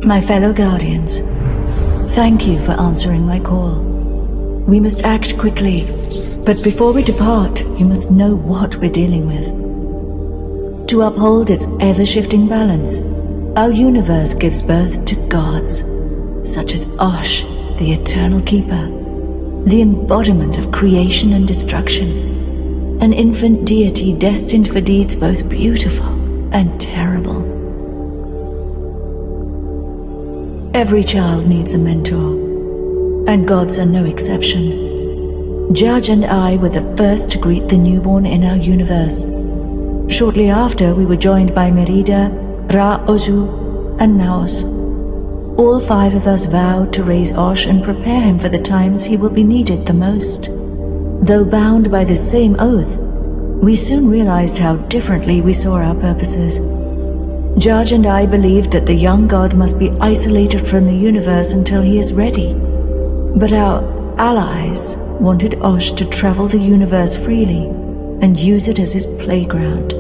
My fellow Guardians, thank you for answering my call. We must act quickly, but before we depart, you must know what we're dealing with. To uphold its ever-shifting balance, our universe gives birth to gods, such as Osh, the Eternal Keeper, the embodiment of creation and destruction, an infant deity destined for deeds both beautiful and terrible. Every child needs a mentor, and gods are no exception. Judge and I were the first to greet the newborn in our universe. Shortly after, we were joined by Merida, Ra-Ozu, and Naos. All 5 of us vowed to raise Osh and prepare him for the times he will be needed the most. Though bound by the same oath, we soon realized how differently we saw our purposes. Judge and I believed that the young god must be isolated from the universe until he is ready. But our allies wanted Osh to travel the universe freely and use it as his playground.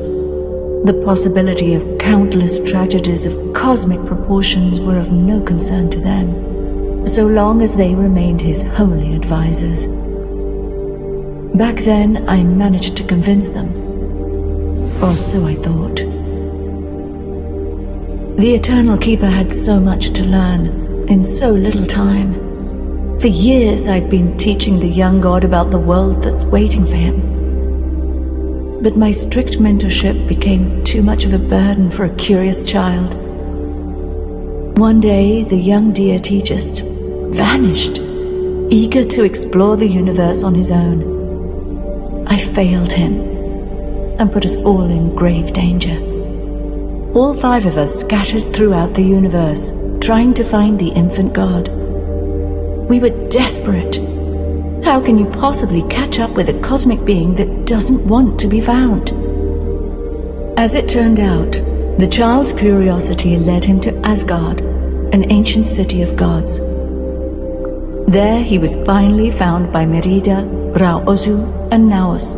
The possibility of countless tragedies of cosmic proportions were of no concern to them, so long as they remained his holy advisors. Back then, I managed to convince them. Or so I thought. The Eternal Keeper had so much to learn in so little time. For years I'd been teaching the young god about the world that's waiting for him. But my strict mentorship became too much of a burden for a curious child. One day, the young deity just vanished, eager to explore the universe on his own. I failed him and put us all in grave danger. All 5 of us scattered throughout the universe, trying to find the infant god. We were desperate. How can you possibly catch up with a cosmic being that doesn't want to be found? As it turned out, the child's curiosity led him to Asgard, an ancient city of gods. There he was finally found by Merida, Ra-Ozu, and Naos.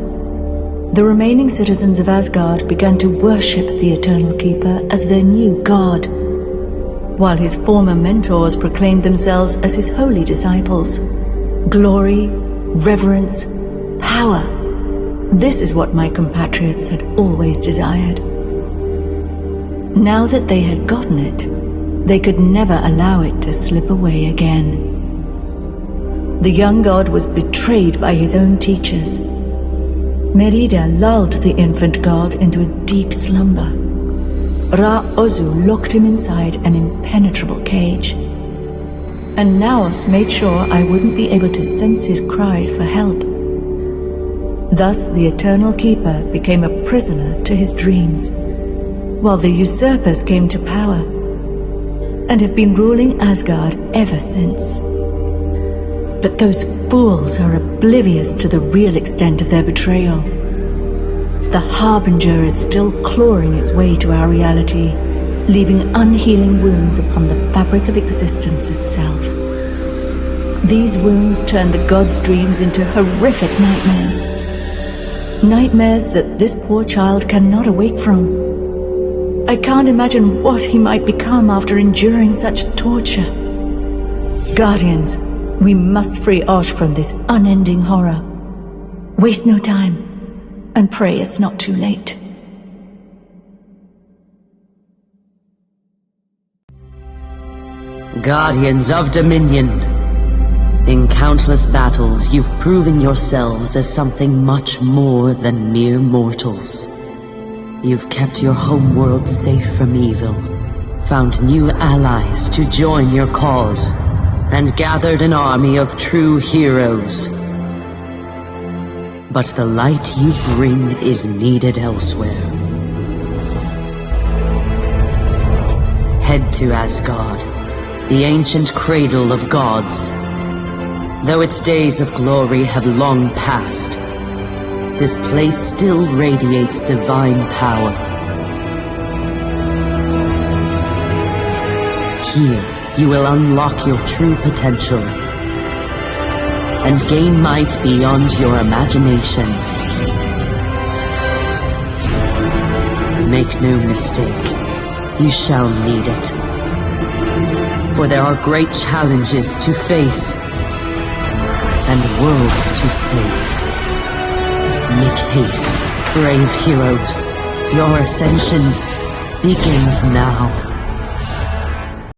The remaining citizens of Asgard began to worship the Eternal Keeper as their new god, while his former mentors proclaimed themselves as his holy disciples. Glory, reverence, power. This is what my compatriots had always desired. Now that they had gotten it, they could never allow it to slip away again. The young god was betrayed by his own teachers. Merida lulled the infant god into a deep slumber. Ra-Ozu locked him inside an impenetrable cage. And Naos made sure I wouldn't be able to sense his cries for help. Thus, the Eternal Keeper became a prisoner to his dreams, while the usurpers came to power, and have been ruling Asgard ever since. But those fools are oblivious to the real extent of their betrayal. The Harbinger is still clawing its way to our reality, leaving unhealing wounds upon the fabric of existence itself. These wounds turn the god's dreams into horrific nightmares. Nightmares that this poor child cannot awake from. I can't imagine what he might become after enduring such torture. Guardians, we must free Osh from this unending horror. Waste no time, and pray it's not too late. Guardians of Dominion, in countless battles you've proven yourselves as something much more than mere mortals. You've kept your homeworld safe from evil, found new allies to join your cause, and gathered an army of true heroes. But the light you bring is needed elsewhere. Head to Asgard, the ancient cradle of gods. Though its days of glory have long passed, this place still radiates divine power. Here, you will unlock your true potential and gain might beyond your imagination. Make no mistake, you shall need it. for there are great challenges to face and worlds to save. Make haste, brave heroes. Your ascension begins now.